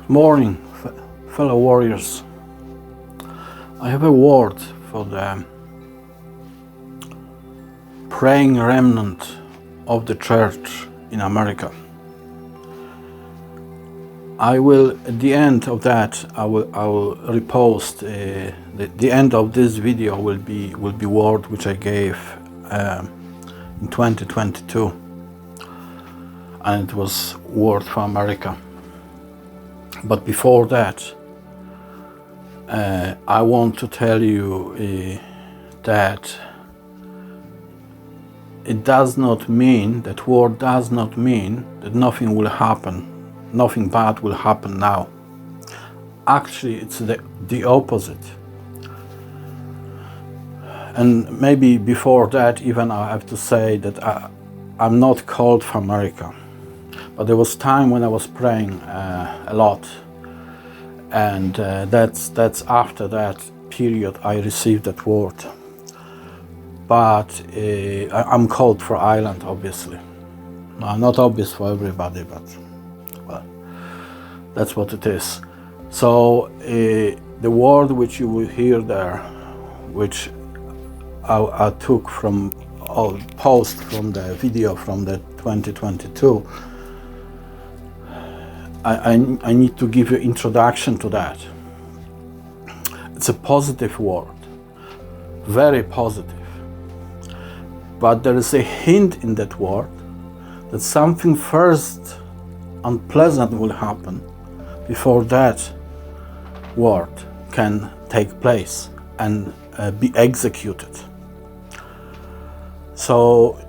Morning, fellow warriors. I have a word for the praying remnant of the church in America. I will, at the end of that, I will repost. The end of this video will be word which I gave in 2022, and it was word for America. But before that, I want to tell you that it does not mean, that word does not mean that nothing will happen, nothing bad will happen now. Actually, it's the opposite. And maybe before that, even I have to say that I'm not called for America. But there was time when I was praying a lot, and that's after that period I received that word. But I'm called for Ireland, obviously. Not obvious for everybody, but well, that's what it is. So the word which you will hear there, which I took from a post from the video from the 2022. I need to give you introduction to that. It's a positive word, very positive. But there is a hint in that word that something first unpleasant will happen before that word can take place and be executed. So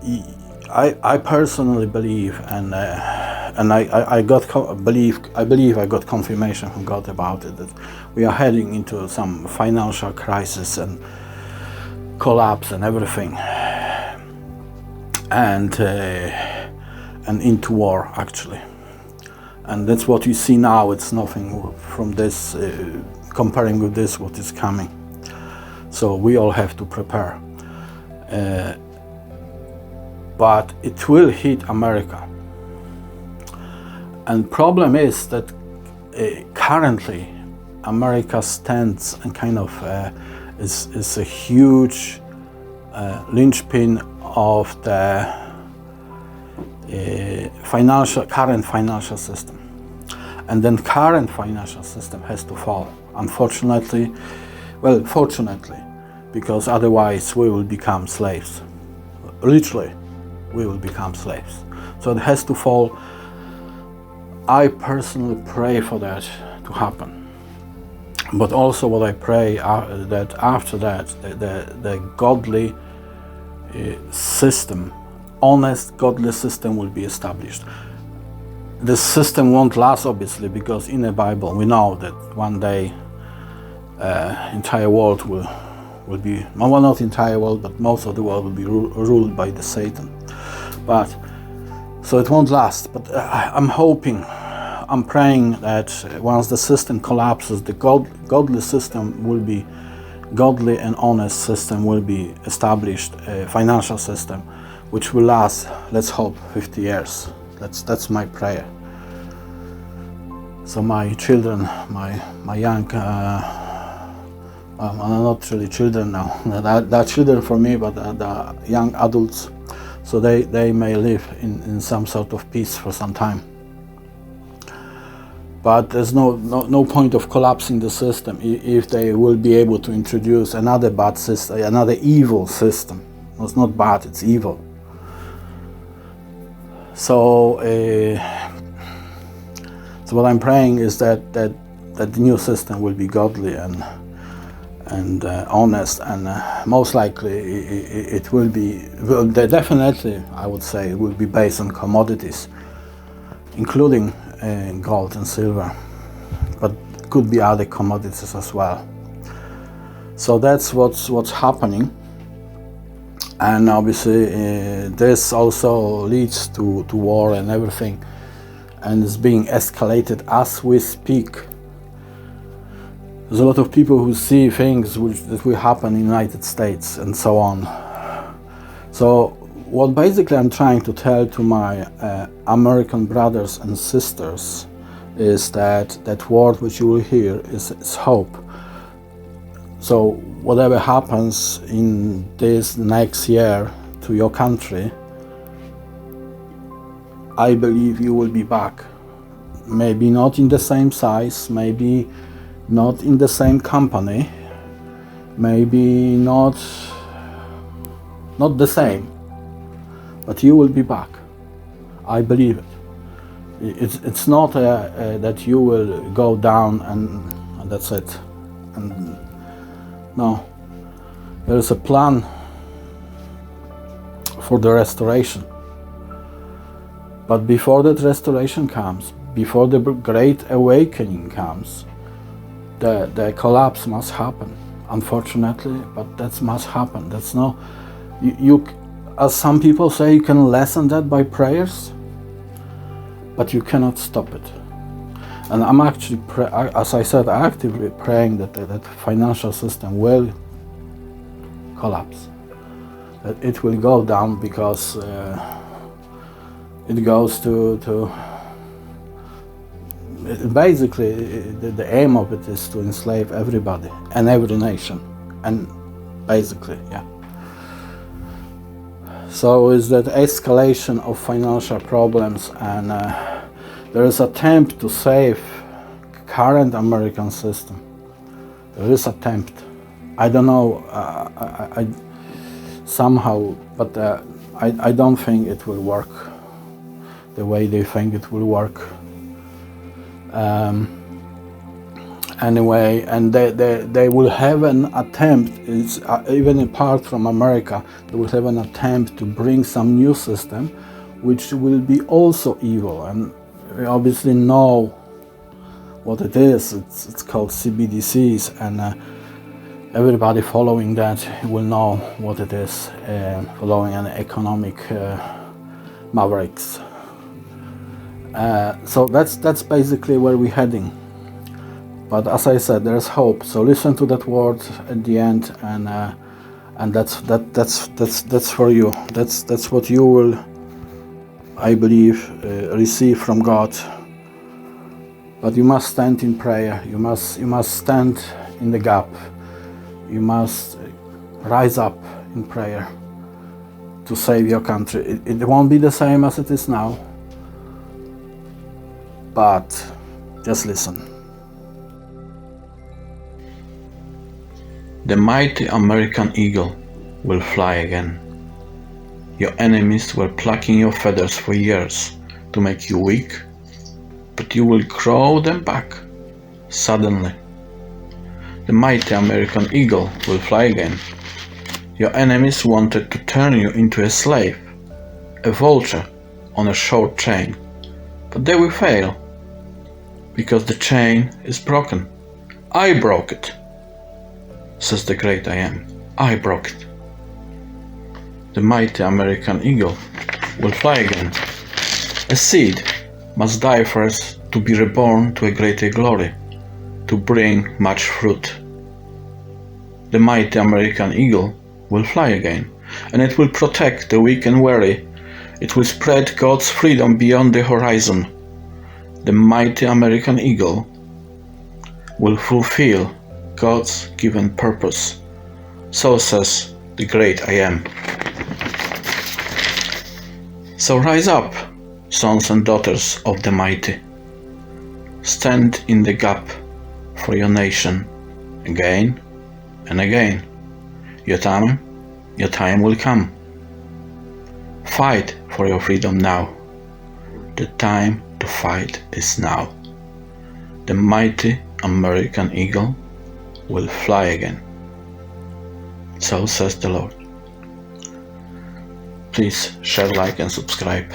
I personally believe, and I believe I got confirmation from God about it, that we are heading into some financial crisis and collapse and everything, and into war actually. And that's what you see now. It's nothing from this comparing with this what is coming. So we all have to prepare. But it will hit America. And problem is that currently America stands and kind of is a huge linchpin of the current financial system. And then current financial system has to fall, unfortunately. Well, fortunately, because otherwise we will become slaves. Literally, we will become slaves. So it has to fall. I personally pray for that to happen. But also what I pray that after that, the godly system, honest godly system will be established. The system won't last, obviously, because in the Bible we know that one day entire world will be, well, not entire world, but most of the world will be ruled by the Satan. But so it won't last. But I'm hoping, I'm praying that once the system collapses, the godly system will be, godly and honest system will be established, a financial system which will last, let's hope, 50 years. That's my prayer. So my children, my young, not really children now, they're children for me, but the young adults, so they may live in some sort of peace for some time. But there's no point of collapsing the system if they will be able to introduce another bad system, another evil system. It's not bad, it's evil. So what I'm praying is that the new system will be godly and honest, and most likely it will be, well, definitely I would say it will be based on commodities, including gold and silver, but could be other commodities as well. So that's what's happening. And obviously this also leads to war and everything, and is being escalated as we speak. There's a lot of people who see things that will happen in the United States and so on. So what basically I'm trying to tell to my American brothers and sisters is that word which you will hear is hope. So whatever happens in this next year to your country, I believe you will be back. Maybe not in the same size, maybe not in the same company, maybe not the same, but you will be back. I believe it. It's not that you will go down and that's it. And no, there is a plan for the restoration. But before that restoration comes, before the great awakening comes, the collapse must happen. Unfortunately, but that must happen. That's no, you as some people say, you can lessen that by prayers, but you cannot stop it. And I'm actually, as I said, actively praying that financial system will collapse, that it will go down, because it goes to basically the aim of it is to enslave everybody and every nation, and basically, yeah. So is that escalation of financial problems, and there is attempt to save current American system. There is attempt. I don't know. I somehow, but I don't think it will work the way they think it will work. Anyway, and they will have an attempt, it's, even apart from America, they will have an attempt to bring some new system which will be also evil, and we obviously know what it is. It's called CBDCs, and everybody following that will know what it is, following an economic mavericks. So that's basically where we're heading. But as I said, there's hope. So listen to that word at the end, and that's for you. That's what you will, I believe, receive from God. But you must stand in prayer. You must stand in the gap. You must rise up in prayer to save your country. It won't be the same as it is now, but just listen. The mighty American eagle will fly again. Your enemies were plucking your feathers for years to make you weak, but you will grow them back suddenly. The mighty American eagle will fly again. Your enemies wanted to turn you into a slave, a vulture on a short chain, but they will fail, because the chain is broken. I broke it, says the great I am. I broke it. The mighty American eagle will fly again. A seed must die first to be reborn to a greater glory, to bring much fruit. The mighty American eagle will fly again, and it will protect the weak and weary. It will spread God's freedom beyond the horizon. The mighty American eagle will fulfill God's given purpose. So says the great I am. So rise up, sons and daughters of the mighty. Stand in the gap for your nation again and again. Your time will come. Fight for your freedom now. The time to fight is now. The mighty American eagle will fly again. So says the Lord. Please share, like, and subscribe.